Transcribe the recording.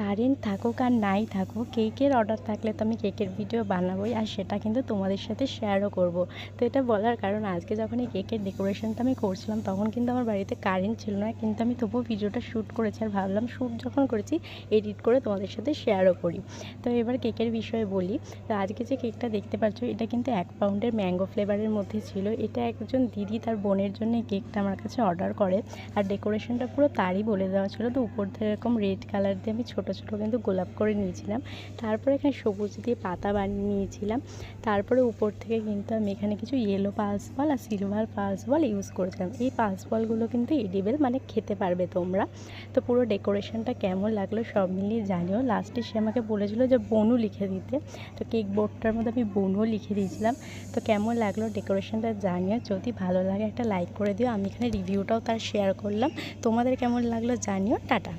Current থাকুক আর নাই থাকুক, কেকের অর্ডার থাকলে তো আমি কেকের ভিডিও বানাবোই, আর সেটা কিন্তু তোমাদের সাথে শেয়ারও করব। তো এটা বলার কারণ, আজকে যখন এই কেকের ডেকোরেশনটা আমি করছিলাম তখন কিন্তু আমার বাড়িতে কারেন্ট ছিল না, কিন্তু আমি তবুও ভিডিওটা শ্যুট করেছি। আর ভাবলাম শ্যুট যখন করেছি এডিট করে তোমাদের সাথে শেয়ারও করি। তো এবার কেকের বিষয়ে বলি। তো আজকে যে কেকটা দেখতে পাচ্ছ এটা কিন্তু 1 পাউন্ডের ম্যাঙ্গো ফ্লেভারের মধ্যে ছিল। এটা একজন দিদি তার বোনের জন্য এই কেকটা আমার কাছে অর্ডার করে, আর ডেকোরেশনটা পুরো তারই বলে দেওয়া ছিল। তো উপর থেকে এরকম রেড কালার দিয়ে আমি ছোটো ছোটো কিন্তু গোলাপ করে নিয়েছিলাম। তারপরে এখানে সবুজ দিয়ে পাতা বানিয়ে নিয়েছিলাম। তারপরে উপর থেকে কিন্তু আমি এখানে কিছু ইয়েলো পালস বল আর সিলভার পালস বল ইউজ করেছিলাম। এই পালস বলগুলো কিন্তু এডিবেল, মানে খেতে পারবে তোমরা। তো পুরো ডেকোরেশনটা কেমন লাগলো সব মিলিয়ে জানিও। লাস্টে সে আমাকে বলেছিল যে বনু লিখে দিতে, তো কেক বোর্ডটার মধ্যে আমি বনুও লিখে দিয়েছিলাম। তো কেমন লাগলো ডেকোরেশনটা জানিও, যদি ভালো লাগে একটা লাইক করে দিও। আমি এখানে রিভিউটাও তার শেয়ার করলাম। তোমাদের কেমন লাগলো জানিও। টাটা।